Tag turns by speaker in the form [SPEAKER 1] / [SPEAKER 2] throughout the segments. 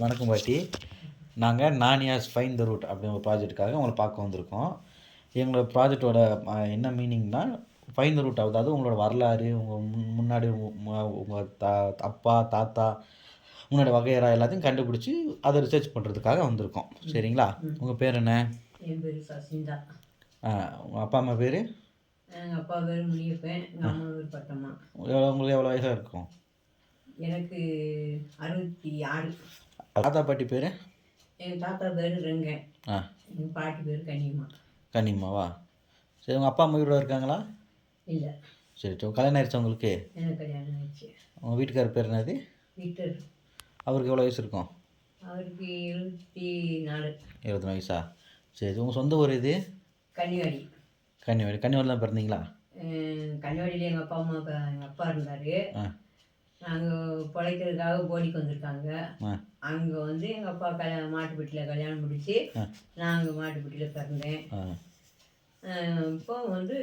[SPEAKER 1] வணக்கம் பாட்டி. நாங்கள் நானியாஸ் ஃபைன் த ரூட் அப்படிங்கிற ஒரு ப்ராஜெக்ட்டுக்காக உங்களை பார்க்க வந்திருக்கோம். எங்களோட ப்ராஜெக்டோட என்ன மீனிங்னா, ஃபைன் த ரூட், அதாவது உங்களோட வரலாறு, உங்கள் முன்னாடி உங்கள் அப்பா தாத்தா முன்னாடி வகையறா எல்லாத்தையும் கண்டுபிடிச்சி அதை ரிசர்ச் பண்ணுறதுக்காக வந்திருக்கோம். சரிங்களா? உங்கள் பேர் என்ன?
[SPEAKER 2] என் பேர் சசிந்தா.
[SPEAKER 1] உங்கள் அப்பா அம்மா பேர்?
[SPEAKER 2] எங்கள் அப்பா பேர் முனியப்பன், எங்கள் அம்மா பேர் பட்டம்மா.
[SPEAKER 1] உங்களுக்கு எவ்வளோ வயசாக இருக்கும்?
[SPEAKER 2] எனக்கு 66.
[SPEAKER 1] தாத்தா பாட்டி பேர்?
[SPEAKER 2] எங்கள் தாத்தா பேர் ரெங்கன். எங்கள் பாட்டி பேர் கன்னியம்மா.
[SPEAKER 1] கன்னியம்மாவா? சரி, உங்கள் அப்பா அம்மா வீடு இருக்காங்களா?
[SPEAKER 2] இல்லை.
[SPEAKER 1] சரி, கல்யாணம் ஆயிடுச்சு உங்களுக்கு?
[SPEAKER 2] எனக்கு கல்யாணம் ஆயிடுச்சு.
[SPEAKER 1] உங்கள் வீட்டுக்காரர் பேர் என்னது?
[SPEAKER 2] வீட்டர்.
[SPEAKER 1] அவருக்கு எவ்வளோ வயசு இருக்கும்?
[SPEAKER 2] அவருக்கு 24.
[SPEAKER 1] 24 வயசா? சரி, உங்கள் சொந்த ஊர் இது?
[SPEAKER 2] கன்னிவாடி.
[SPEAKER 1] கன்னிவாடியில் தான் பிறந்தீங்களா?
[SPEAKER 2] கன்னிவாடியில் எங்கள் அப்பா இருந்தார். நாங்கள் பிழைக்கிறதுக்காக போடிக்கு வந்திருக்காங்க. அங்கே வந்து எங்கள் அப்பா மாட்டுப்பட்டியில் கல்யாணம் முடித்து நாங்கள் மாட்டுப்பட்டியில் பிறந்தேன். இப்போ வந்து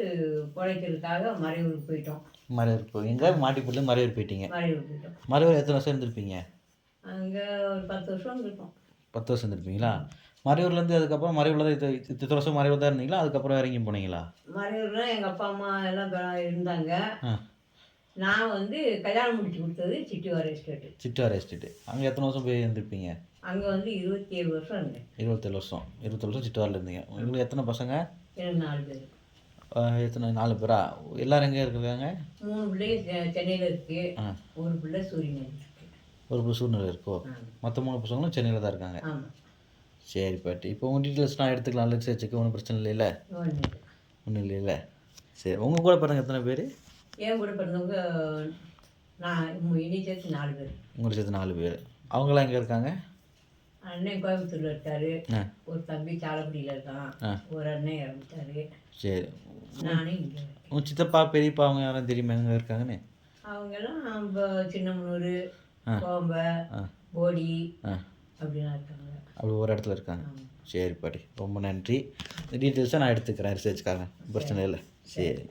[SPEAKER 2] பிழைக்கிறதுக்காக மறையூருக்கு போயிட்டோம்.
[SPEAKER 1] மறையூர் எங்கே? மாட்டுப்பட்டியில் மறையூர் போயிட்டீங்க.
[SPEAKER 2] மறையூர் போயிட்டோம்.
[SPEAKER 1] மறையூர் எத்தனை வருஷம் இருந்திருப்பீங்க?
[SPEAKER 2] அங்கே ஒரு 10 வருஷம் இருந்திருப்போம்.
[SPEAKER 1] 10 வருஷம் இருந்திருப்பீங்களா? மறையூர்லேருந்து அதுக்கப்புறம் மறையூரில் தான் இத்தனை வருஷம் மறையூர் தான் இருந்தீங்களா? அதுக்கப்புறம் இறங்கி போனீங்களா?
[SPEAKER 2] மறையூரில் எங்கள் அப்பா அம்மா எல்லாம் இருந்தாங்க. நான் வந்து கல்யாணம் முடிச்சு கொடுத்தது சிட்டிவார எஸ்டேட்டு.
[SPEAKER 1] சிட்டிவார எஸ்டேட்டு. அங்கே எத்தனை வருஷம் போய் இருந்திருப்பீங்க?
[SPEAKER 2] அங்கே வந்து 27 வருஷம் இருந்தேன்.
[SPEAKER 1] 27 வருஷம் சிட்டிவாரில் இருந்தீங்க. உங்களுக்கு எத்தனை பசங்க?
[SPEAKER 2] எனக்கு 4 பேர்.
[SPEAKER 1] எத்தனை? 4 பேரா? எல்லோரும் எங்கே இருக்காங்க?
[SPEAKER 2] 3 பிள்ளைங்க சென்னையில் இருக்குது. ஒரு பிள்ளை சூரியநகர் இருக்குது. ஒரு
[SPEAKER 1] பிள்ளை சூழ்நிலை இருக்கோ? மற்ற 3 பசங்களும் சென்னையில் தான் இருக்காங்க.
[SPEAKER 2] ஆமாம்.
[SPEAKER 1] சரி பாட்டி, இப்போ உங்கள் டீட்டெயில்ஸ்லாம் எடுத்துக்கலாம், ரிசர்ச்சுக்கு ஒன்றும் பிரச்சனை இல்லைல்ல? ஒன்றும் இல்லைல்ல? சரி, உங்கள் கூட பிறந்தவங்க எத்தனை பேர்?
[SPEAKER 2] என் கூட பிறந்தவங்க நான் இனி சேர்த்து 4 பேர்.
[SPEAKER 1] உங்களை சேர்த்து 4 பேர். அவங்களாம் எங்கே இருக்காங்க?
[SPEAKER 2] அண்ணன் கோயம்புத்தூரில் இருக்காரு. ஒரு தம்பி சாலக்குடியில் இருக்கான். ஒரு அண்ணன் இறந்துட்டாரு.
[SPEAKER 1] சரி,
[SPEAKER 2] நானே இங்கே.
[SPEAKER 1] உங்கள் சித்தப்பா பெரியப்பா அவங்க யாரும் தெரியுமா எங்கே இருக்காங்கன்னு?
[SPEAKER 2] அவங்கெல்லாம் சின்னமனூர், கோம்பை, போடி அப்படிலாம் இருக்காங்க.
[SPEAKER 1] அப்படி ஒரு இடத்துல இருக்காங்க. சரி பாட்டி, ரொம்ப நன்றி. இந்த டீட்டெயில்ஸை நான் எடுத்துக்கிறேன் ரிசர்ச்சுக்காக. பிரச்சனை இல்லை. சரி.